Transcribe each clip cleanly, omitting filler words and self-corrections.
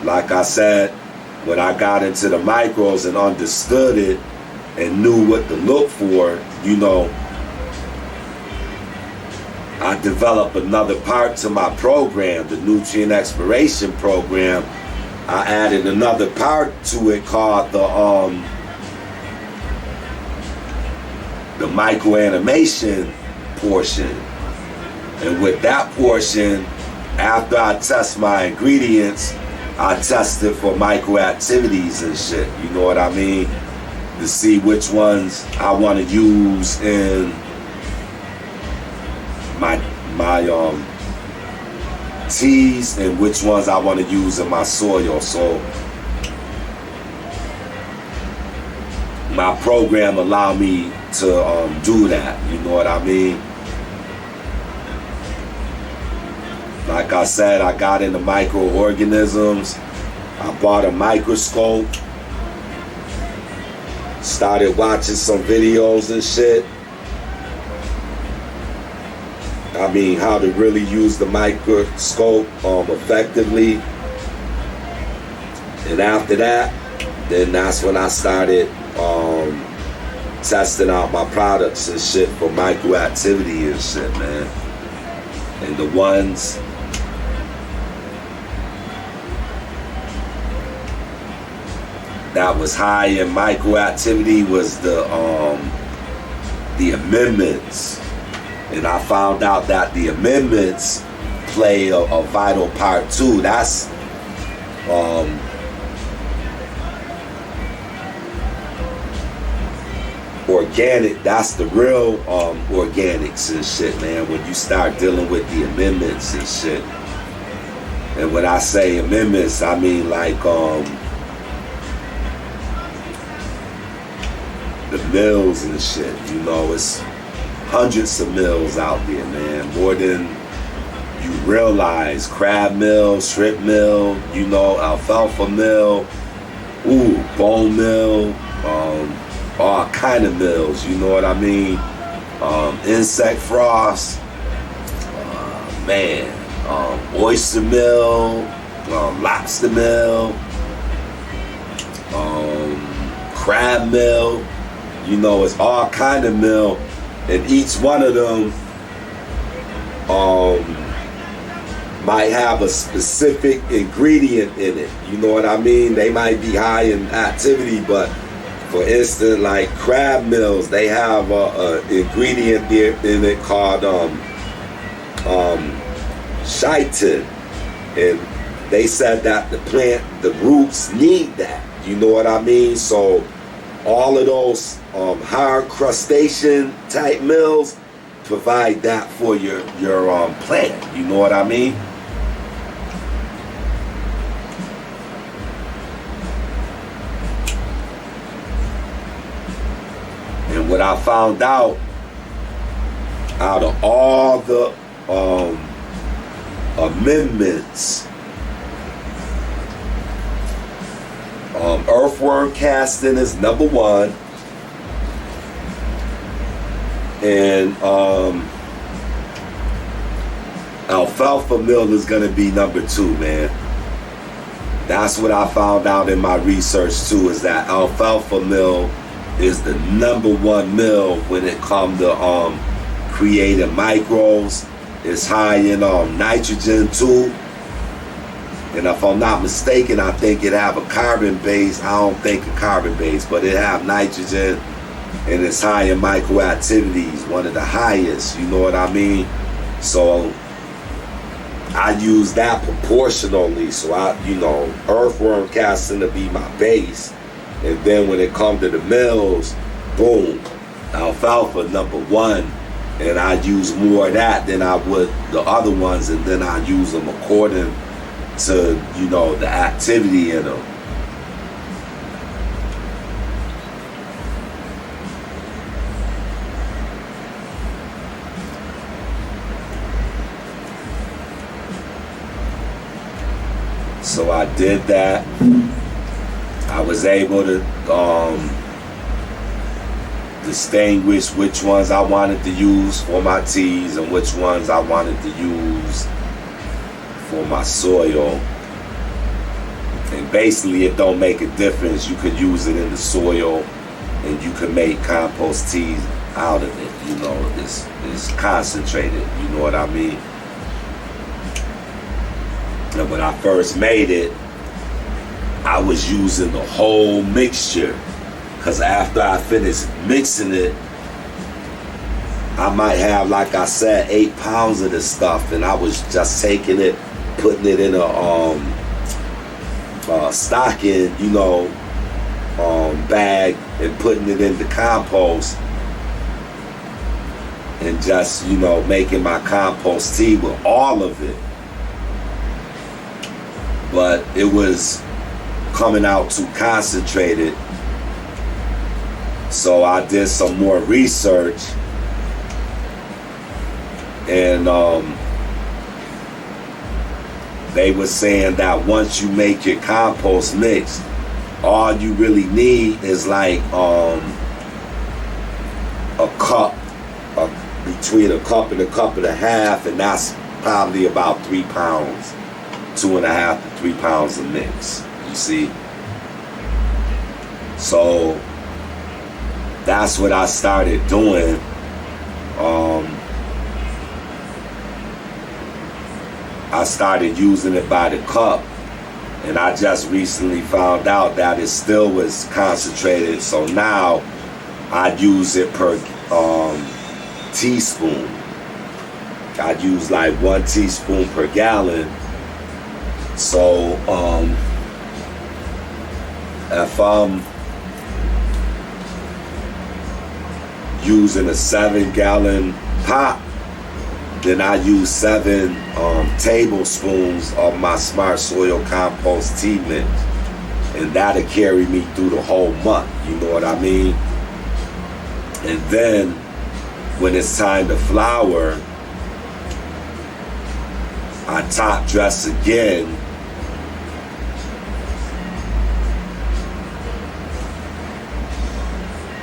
like I said, when I got into the micros and understood it and knew what to look for, you know, I developed another part to my program, the nutrient exploration program. I added another part to it called the microanimation portion. And with that portion, after I test my ingredients, I test it for microactivities and shit, you know what I mean? To see which ones I want to use in my teas and which ones I want to use in my soil. So my program allowed me to do that, you know what I mean? Like I said, I got into microorganisms. I bought a microscope, started watching some videos and shit. I mean, how to really use the microscope effectively. And after that, then that's when I started testing out my products and shit for microactivity and shit, man. And the ones that was high in microactivity was the amendments. And I found out that the amendments play a vital part too. That's organic. That's the real organics and shit, man, when you start dealing with the amendments and shit. And when I say amendments, I mean like the mills and shit, you know. It's hundreds of mills out there, man, more than you realize. Crab mill, shrimp mill, you know, alfalfa mill, bone mill, all kind of mills, you know what I mean? Insect frost, man, oyster mill, lobster mill, crab mill, you know, it's all kind of mill. And each one of them might have a specific ingredient in it. You know what I mean? They might be high in activity, but for instance, like crab mills, they have a ingredient there in it called chitin. And they said that the plant, the roots need that. You know what I mean? So all of those hard crustacean type mills provide that for your plant. You know what I mean? And what I found out of all the amendments, earthworm casting is number one. And alfalfa mill is gonna be number two, man. That's what I found out in my research too, is that alfalfa mill is the number one mill when it comes to creating microbes. It's high in nitrogen too. And if I'm not mistaken, I think it have a carbon base. I don't think a carbon base, but it have nitrogen, and it's high in microactivities, one of the highest, you know what I mean? So I use that proportionally. So earthworm casting to be my base. And then when it comes to the mills, boom, alfalfa number one. And I use more of that than I would the other ones, and then I use them according to, you know, the activity in them. So I did that. I was able to distinguish which ones I wanted to use for my teas and which ones I wanted to use for my soil. And basically it don't make a difference. You could use it in the soil and you can make compost tea out of it. You know, it's concentrated, you know what I mean? And when I first made it, I was using the whole mixture, because after I finished mixing it, I might have, like I said, 8 pounds of this stuff, and I was just taking it, putting it in a stocking, you know, bag, and putting it in the compost, and just, you know, making my compost tea with all of it. But it was coming out too concentrated, so I did some more research, and they were saying that once you make your compost mix, all you really need is like a cup, between a cup and a cup and a half, and that's probably about 3 pounds, 2.5 to 3 pounds of mix, you see? So that's what I started doing. I started using it by the cup, and I just recently found out that it still was concentrated, so now I use it per teaspoon. I use like 1 teaspoon per gallon. So if I'm using a 7-gallon pot, then I use 7 tablespoons of my Smart Soil Compost Tea Mix, and that'll carry me through the whole month, you know what I mean? And then when it's time to flour, I top dress again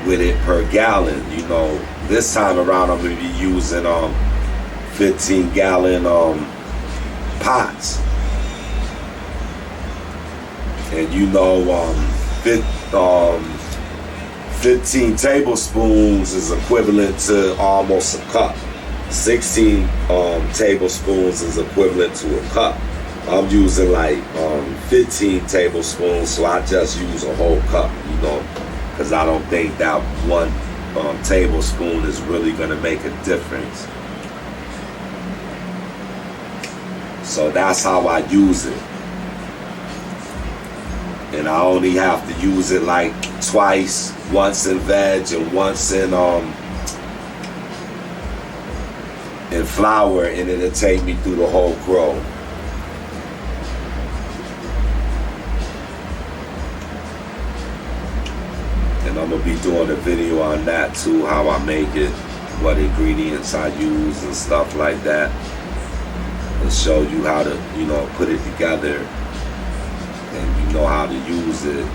with it per gallon. You know, this time around I'm gonna be using 15-gallon pots, and you know, 15 tablespoons is equivalent to almost a cup. 16 tablespoons is equivalent to a cup. I'm using like 15 tablespoons, so I just use a whole cup, you know, because I don't think that 1 tablespoon is really going to make a difference. So that's how I use it. And I only have to use it like twice, once in veg and once in flour, and it'll take me through the whole grow. And I'm gonna be doing a video on that too, how I make it, what ingredients I use and stuff like that, and show you how to, you know, put it together, and you know how to use it,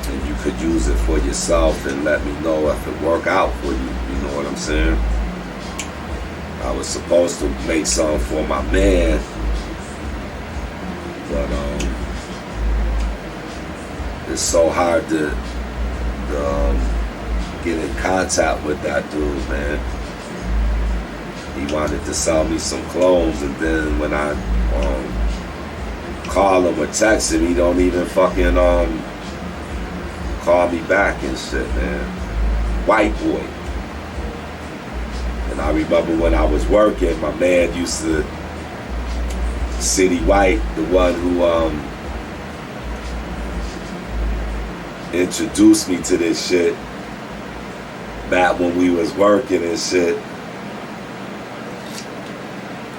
and you could use it for yourself and let me know if it work out for you, you know what I'm saying? I was supposed to make some for my man, but it's so hard to get in contact with that dude, man. He wanted to sell me some clothes, and then when I call him or text him, he don't even fucking call me back and shit, man. White boy. And I remember when I was working, my man used to, City White, the one who introduced me to this shit back when we was working and shit.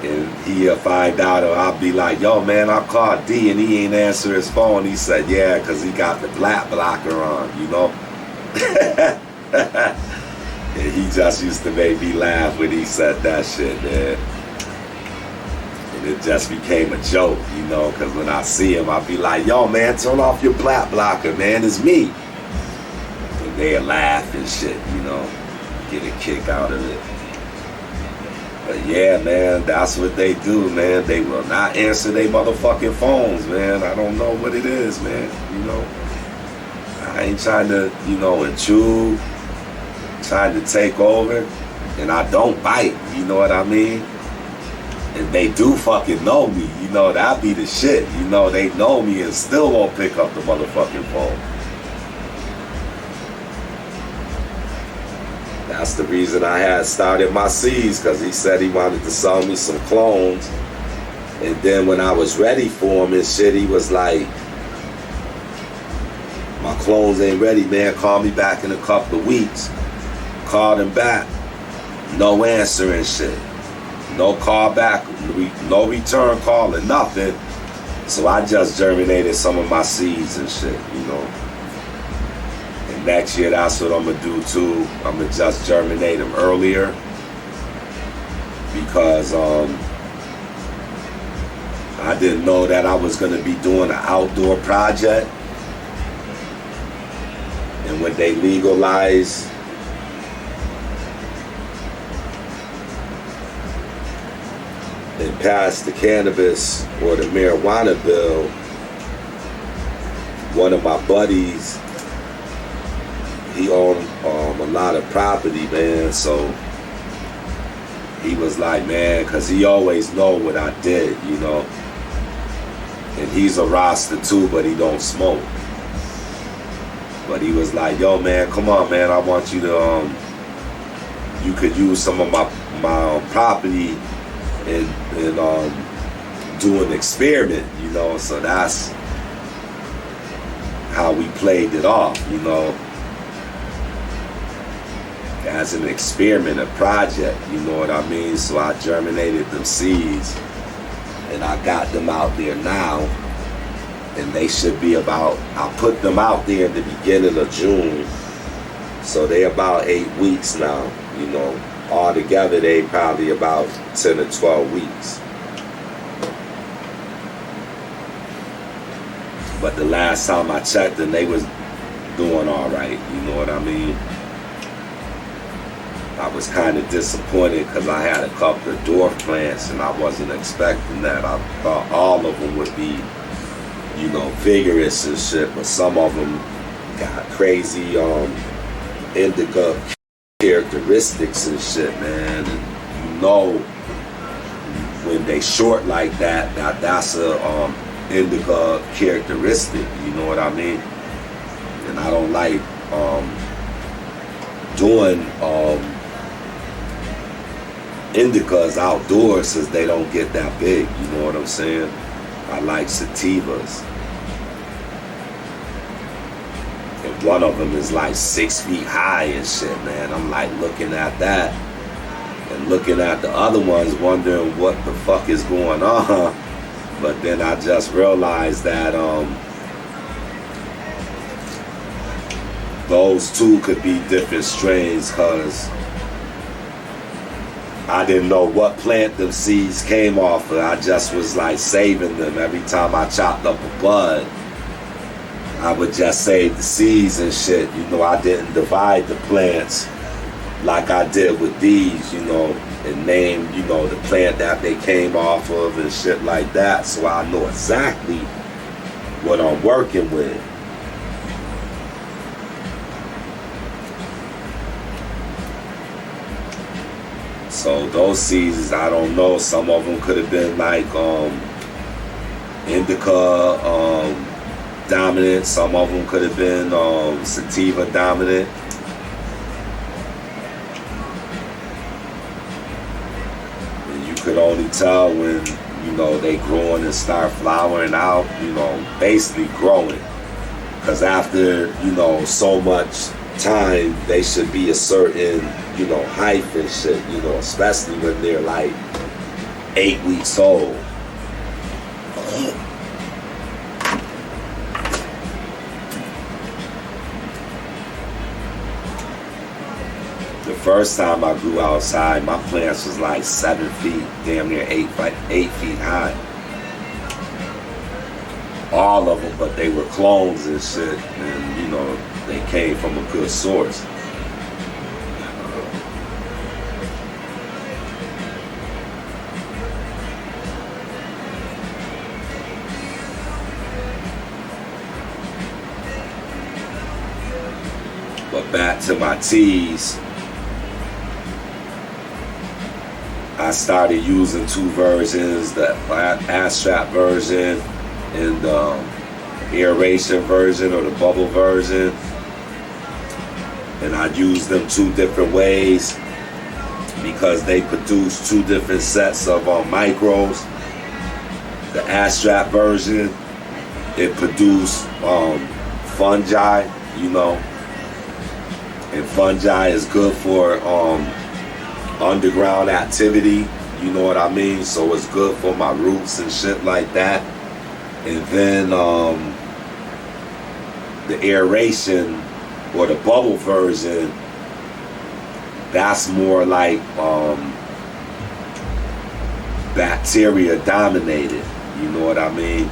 And he'll find out, or I'll be like, yo man, I called D and he ain't answer his phone. He said, yeah, because he got the black blocker on, you know? And he just used to make me laugh when he said that shit, man. And it just became a joke, you know, because when I see him, I'll be like, yo man, turn off your black blocker, man, it's me. And they'll laugh and shit, you know, get a kick out of it. But yeah, man, that's what they do, man. They will not answer their motherfucking phones, man. I don't know what it is, man. You know, I ain't trying to, you know, intrude, trying to take over, and I don't bite. You know what I mean? And they do fucking know me. You know, that be the shit. You know, they know me and still won't pick up the motherfucking phone. That's the reason I had started my seeds, because he said he wanted to sell me some clones. And then when I was ready for him and shit, he was like, my clones ain't ready, man. Call me back in a couple of weeks. Called him back. No answer and shit. No call back. No return call or nothing. So I just germinated some of my seeds and shit, you know. Next year, that's what I'm going to do too. I'm going to just germinate them earlier, because I didn't know that I was going to be doing an outdoor project. And when they legalize and pass the cannabis or the marijuana bill, one of my buddies, he owned a lot of property, man, so he was like, man, because he always know what I did, you know, and he's a roster too, but he don't smoke. But he was like, yo, man, come on, man, I want you to, you could use some of my property and do an experiment, you know, so that's how we played it off, you know, as an experiment, a project, you know what I mean? So I germinated them seeds, and I got them out there now, and they should be about, I put them out there in the beginning of June, so they about 8 weeks now, you know. Altogether, they probably about 10 or 12 weeks. But the last time I checked them, they was doing all right, you know what I mean? I was kind of disappointed because I had a couple of dwarf plants and I wasn't expecting that. I thought all of them would be, you know, vigorous and shit, but some of them got crazy indica characteristics and shit, man. And you know, when they short like that, that's a indica characteristic, you know what I mean? And I don't like doing indicas outdoors since they don't get that big, you know what I'm saying? I like sativas. And one of them is like 6 feet high and shit, man. I'm like looking at that and looking at the other ones wondering what the fuck is going on. But then I just realized that those two could be different strains, because I didn't know what plant them seeds came off of. I just was like saving them. Every time I chopped up a bud, I would just save the seeds and shit. You know, I didn't divide the plants like I did with these, you know, and name, you know, the plant that they came off of and shit like that. So I know exactly what I'm working with. So those seeds, I don't know, some of them could have been like indica dominant, some of them could have been sativa dominant. And you could only tell when, you know, they growing and start flowering out, you know, basically growing. Because after, you know, so much time, they should be a certain, you know, height and shit, you know, especially when they're like 8 weeks old. The first time I grew outside, my plants was like 7 feet, damn near 8 feet high. All of them, but they were clones and shit, and you know, they came from a good source. But back to my teas, I started using two versions, the abstract version and the aeration version or the bubble version. And I use them two different ways because they produce two different sets of micros. The abstract version, it produced fungi, you know, and fungi is good for underground activity, you know what I mean? So it's good for my roots and shit like that. And then the aeration or the bubble version, that's more like bacteria dominated, you know what I mean?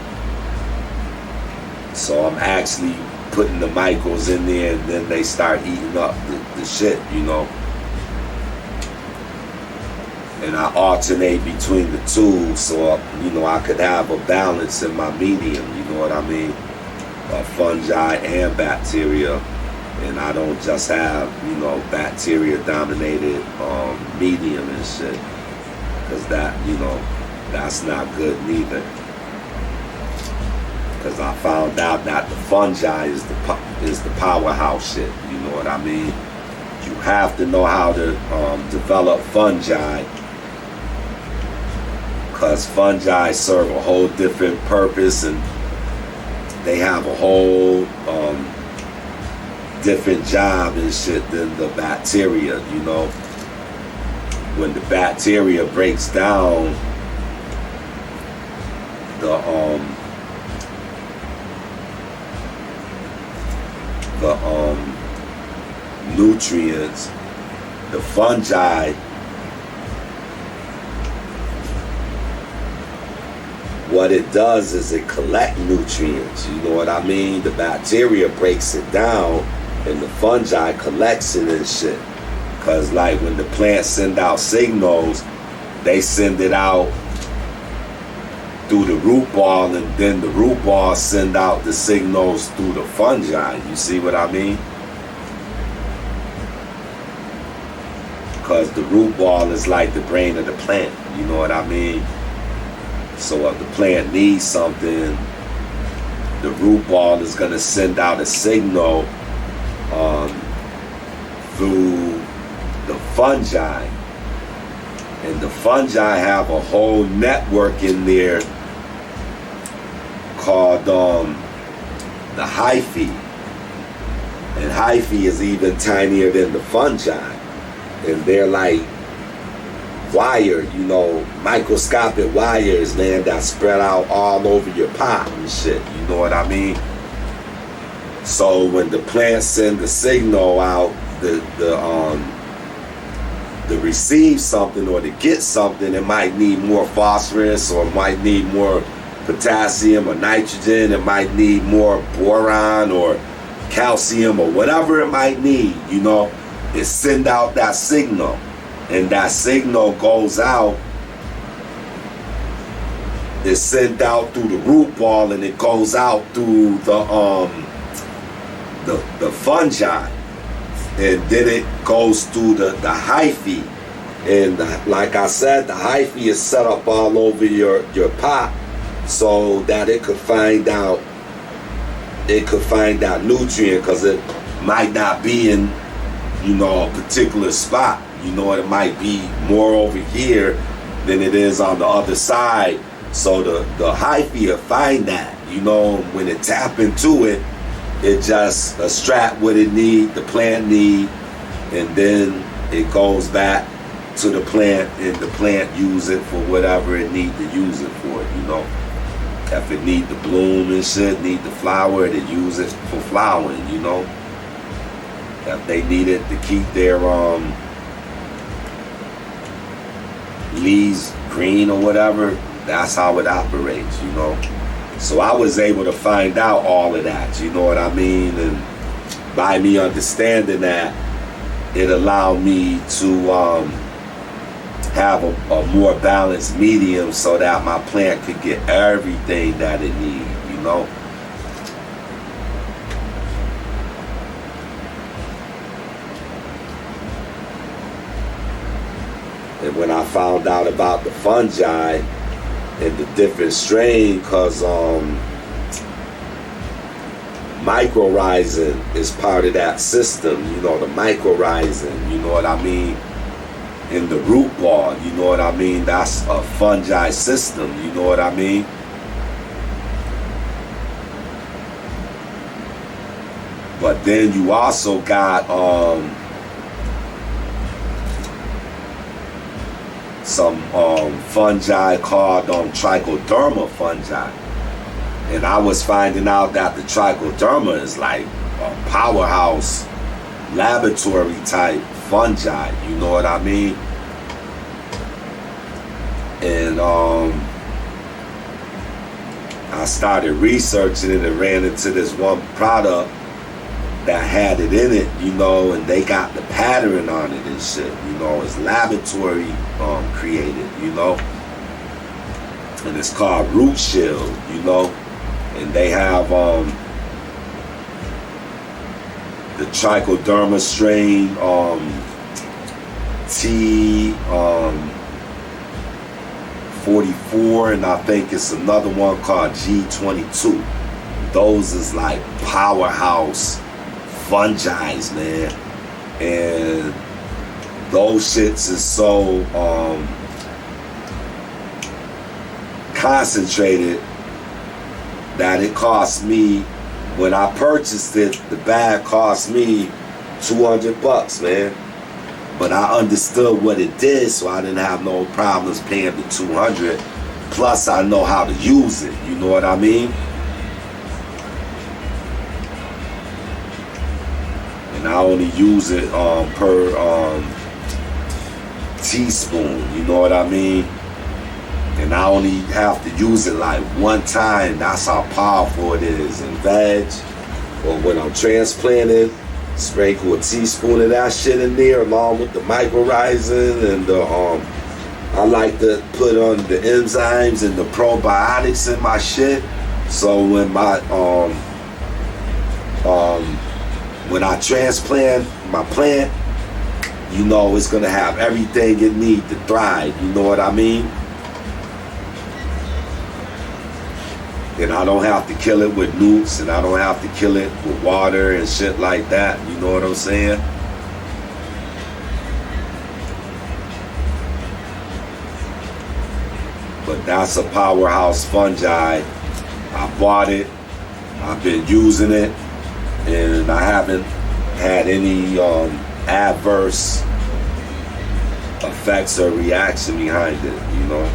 So I'm actually putting the micros in there and then they start eating up the shit, you know. And I alternate between the two so, you know, I could have a balance in my medium, you know what I mean? Fungi and bacteria. And I don't just have, you know, bacteria dominated medium and shit. Because that, you know, that's not good neither. Because I found out that the fungi is the powerhouse shit, you know what I mean? You have to know how to develop fungi, because fungi serve a whole different purpose and they have a whole different job and shit than the bacteria, you know? When the bacteria breaks down the nutrients, the fungi what it does is it collect nutrients, you know what I mean? The bacteria breaks it down and the fungi collects it and shit. Cause like when the plants send out signals, they send it out through the root ball and then the root ball send out the signals through the fungi. You see what I mean? Cause the root ball is like the brain of the plant, you know what I mean? So if the plant needs something, the root ball is going to send out a signal through the fungi. And the fungi have a whole network in there called the hyphae. And hyphae is even tinier than the fungi. And they're like wire, you know, microscopic wires, man, that spread out all over your pot and shit, you know what I mean? So when the plants send the signal out, to receive something or to get something, it might need more phosphorus or it might need more potassium or nitrogen, it might need more boron or calcium or whatever it might need, you know, it send out that signal. And that signal goes out, it's sent out through the root ball and it goes out through the fungi. And then it goes through the hyphae. And like I said, the hyphae is set up all over your pot so that it could find out nutrient, because it might not be in, you know, a particular spot. You know, it might be more over here than it is on the other side. So the hyphae will find that, you know, when it tap into it, it just extract what it need, the plant need, and then it goes back to the plant and the plant use it for whatever it need to use it for, you know. If it need to bloom and shit, need the flower, it use it for flowering, you know. If they need it to keep their leaves green or whatever, that's how it operates, you know. So I was able to find out all of that, you know what I mean? And by me understanding that, it allowed me to have a more balanced medium so that my plant could get everything that it needs, you know. And when I found out about the fungi and the different strain, cause mycorrhizin is part of that system, you know, the mycorrhizin, you know what I mean, in the root ball, you know what I mean, that's a fungi system, you know what I mean. But then you also got some fungi called trichoderma fungi. And I was finding out that the trichoderma is like a powerhouse laboratory type fungi, you know what I mean? And I started researching it and ran into this one product that had it in it, you know, and they got the pattern on it and shit, you know, it's laboratory created, you know, and it's called Root Shield, you know, and they have the trichoderma strain T44, and I think it's another one called G22. Those is like powerhouse fungi's, man, and those shits is so concentrated that it cost me, when I purchased it, the bag cost me $200, man. But I understood what it did, so I didn't have no problems paying the $200. Plus, I know how to use it. You know what I mean? And I only use it per teaspoon. You know what I mean? And I only have to use it like one time. That's how powerful it is in veg. Or when I'm transplanted, sprinkle a teaspoon of that shit in there along with the mycorrhizin and the I like to put on the enzymes and the probiotics in my shit. So when my when I transplant my plant, you know it's gonna have everything it needs to thrive. You know what I mean? And I don't have to kill it with nukes, and I don't have to kill it with water and shit like that. You know what I'm saying? But that's a powerhouse fungi. I bought it. I've been using it, and I haven't had any adverse effects or reaction behind it, you know?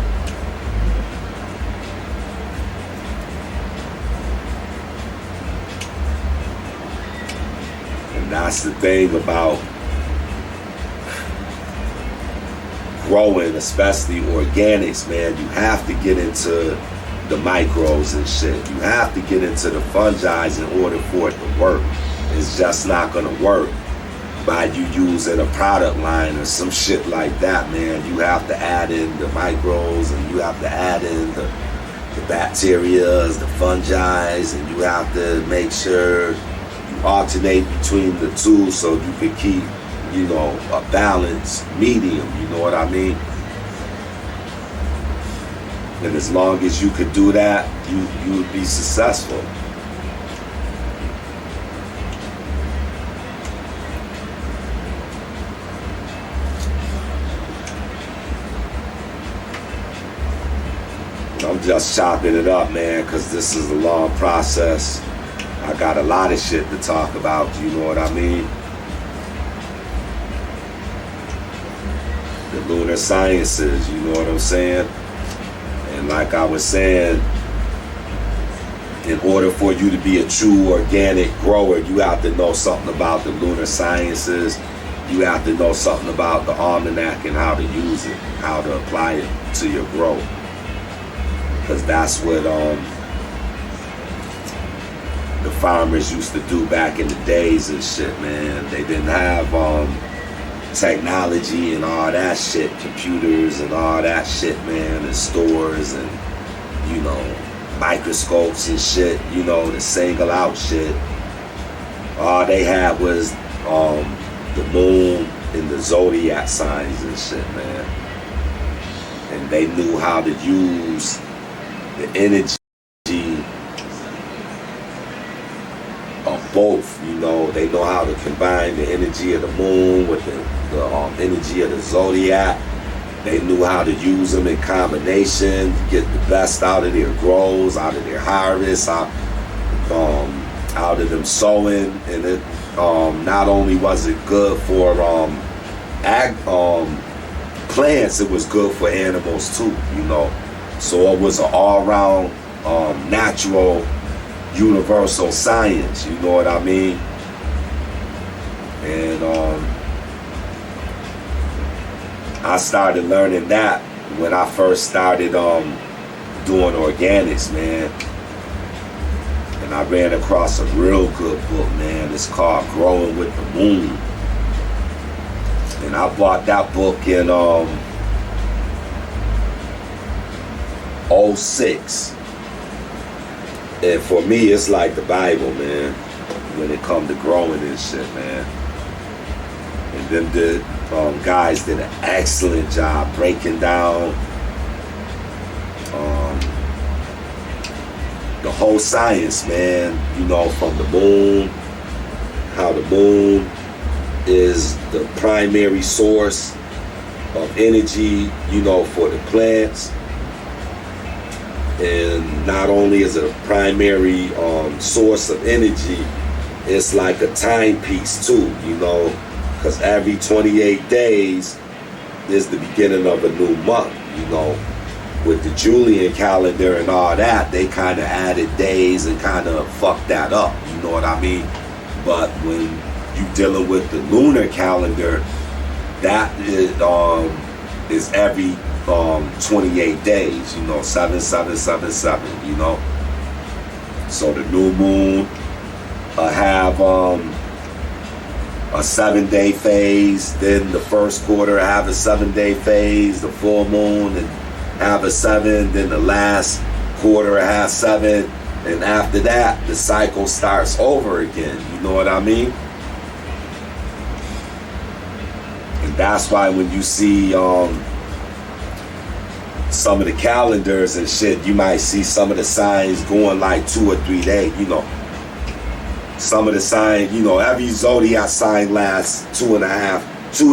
That's the thing about growing, especially organics, man. You have to get into the microbes and shit. You have to get into the fungi in order for it to work. It's just not gonna work by you using a product line or some shit like that, man. You have to add in the microbes, and you have to add in the bacterias, the fungi, and you have to make sure alternate between the two so you can keep, you know, a balanced medium, you know what I mean? And as long as you could do that, you would be successful. I'm just chopping it up, man, because this is a long process. I got a lot of shit to talk about, you know what I mean? The lunar sciences, you know what I'm saying? And like I was saying, in order for you to be a true organic grower, you have to know something about the lunar sciences. You have to know something about the almanac and how to use it, how to apply it to your growth. Because that's what the farmers used to do back in the days and shit, man. They didn't have technology and all that shit, computers and all that shit, man, and stores and, you know, microscopes and shit, you know, to single out shit. All they had was the moon and the zodiac signs and shit, man. and they knew how to use the energy of both. You know, they know how to combine the energy of the moon with the energy of the zodiac. They knew how to use them in combination, get the best out of their grows, out of their harvests, out of them sowing. And it not only was it good for plants, it was good for animals too, you know. So it was an all-round natural universal science, you know what I mean? And I started learning that when I first started doing organics, man. And I ran across a real good book, man. It's called Growing with the Moon. And I bought that book in 06. And for me, it's like the Bible, man, when it comes to growing and shit, man. And them guys did an excellent job breaking down the whole science, man. You know, from the moon, how the moon is the primary source of energy, you know, for the plants. And not only is it a primary source of energy, it's like a timepiece too, you know, because every 28 days is the beginning of a new month, you know. With the Julian calendar and all that, they kind of added days and kind of fucked that up, you know what I mean? But when you're dealing with the lunar calendar, that is every 28 days, you know, 7, you know. So the new moon have a 7-day phase, then the first quarter have a 7-day phase, the full moon and have a 7, then the last quarter have 7, and after that the cycle starts over again, you know what I mean? And that's why when you see some of the calendars and shit, you might see some of the signs going like 2 or 3 days, you know. Some of the signs, you know, every zodiac sign lasts 2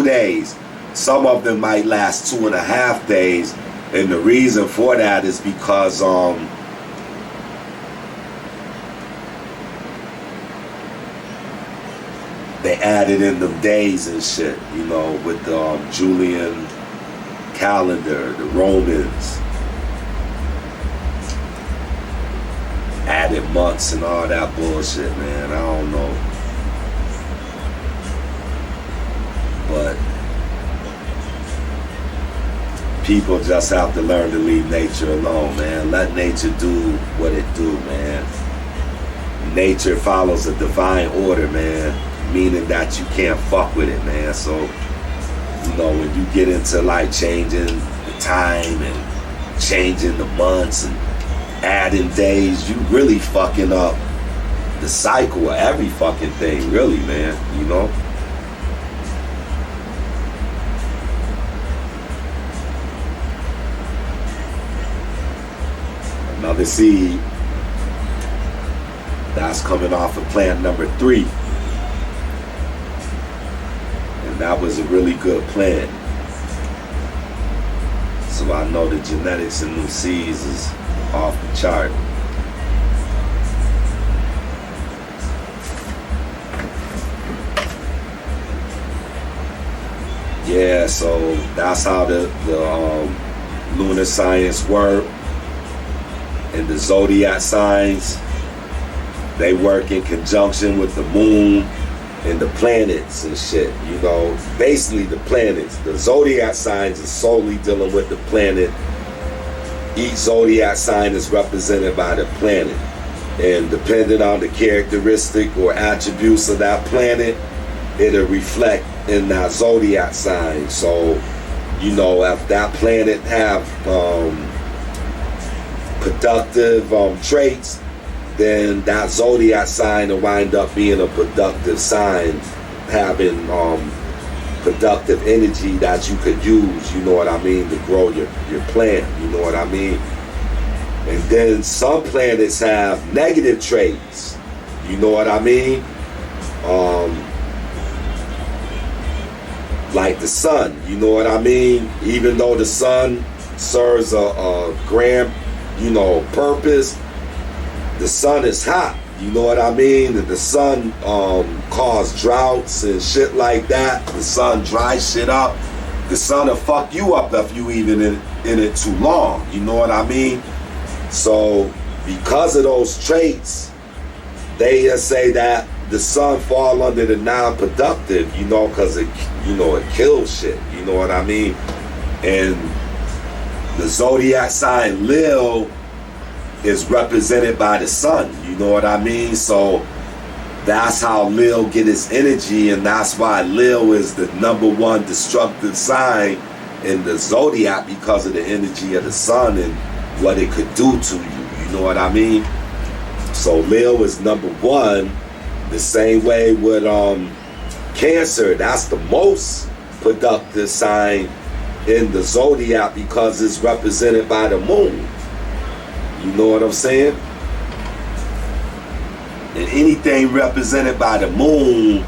days. Some of them might last 2.5 days. And the reason for that is because they added in them days and shit, you know, with the Julian calendar, the Romans added months and all that bullshit, man. I don't know. But people just have to learn to leave nature alone, man. Let nature do what it do, man. Nature follows a divine order, man, meaning that you can't fuck with it, man. So, you know, when you get into like changing the time and changing the months and adding days, you really fucking up the cycle of every fucking thing, really, man, you know? Another seed that's coming off of plant number 3. And that was a really good plant. So I know the genetics in new seeds is off the chart. Yeah, so that's how the lunar science works. And the zodiac signs, they work in conjunction with the moon and the planets and shit, you know. Basically the planets. The zodiac signs are solely dealing with the planet. Each zodiac sign is represented by the planet. And depending on the characteristic or attributes of that planet, it'll reflect in that zodiac sign. So, you know, if that planet have productive traits, then that zodiac sign will wind up being a productive sign, having productive energy that you could use, you know what I mean, to grow your plant, you know what I mean? And then some planets have negative traits, you know what I mean? Like the sun, you know what I mean? Even though the sun serves a grand, purpose, the sun is hot, you know what I mean? And the sun causes droughts and shit like that. The sun dries shit up. The sun will fuck you up if you even in it too long, you know what I mean? So because of those traits, they say that the sun fall under the non-productive, because it kills shit, you know what I mean? And the zodiac sign Leo is represented by the sun, you know what I mean? So that's how Leo get his energy, and that's why Leo is the #1 destructive sign in the zodiac, because of the energy of the sun and what it could do to you know what I mean? So Leo is #1. The same way with Cancer, that's the most productive sign in the zodiac because it's represented by the moon. You know what I'm saying? And anything represented by the moon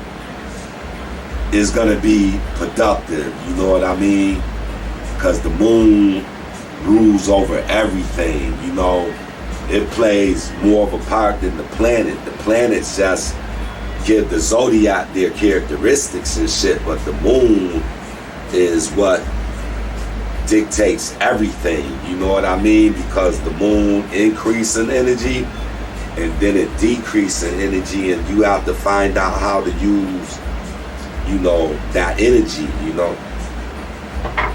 is going to be productive, you know what I mean? Because the moon rules over everything, It plays more of a part than the planet. The planets just give the zodiac their characteristics and shit, but the moon is what dictates everything, you know what I mean? Because the moon increases in energy and then it decreases in energy, and you have to find out how to use, that energy,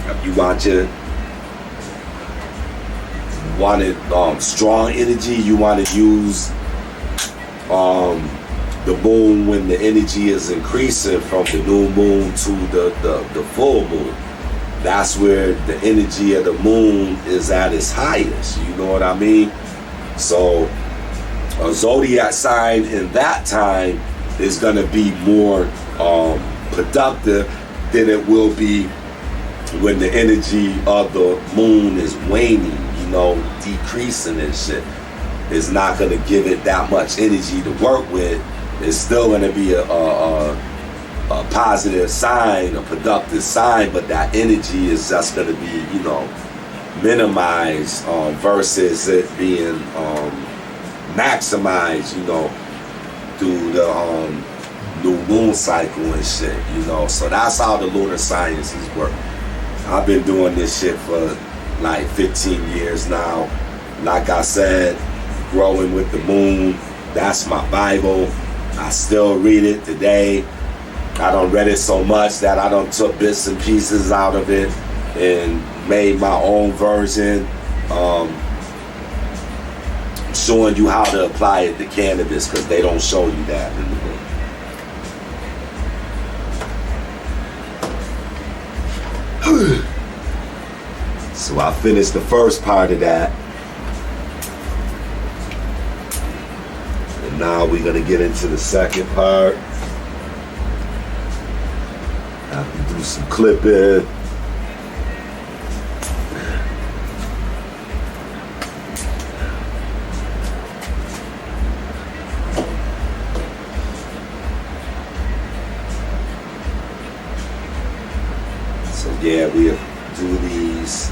If you wanted strong energy, you want to use the moon when the energy is increasing from the new moon to the full moon. That's where the energy of the moon is at its highest, you know what I mean? So a zodiac sign in that time is going to be more productive than it will be when the energy of the moon is waning, decreasing and shit. It's not going to give it that much energy to work with. It's still going to be a positive sign, a productive sign, but that energy is just going to be, minimized versus it being maximized, through the new moon cycle and shit, So that's how the lunar sciences work. I've been doing this shit for like 15 years now. Like I said, growing with the moon, that's my Bible. I still read it today. I done read it so much that I done took bits and pieces out of it and made my own version, showing you how to apply it to cannabis, because they don't show you that in the book. So I finished the first part of that. And now we're going to get into the second part. I have to do some clipping. So yeah, we'll do these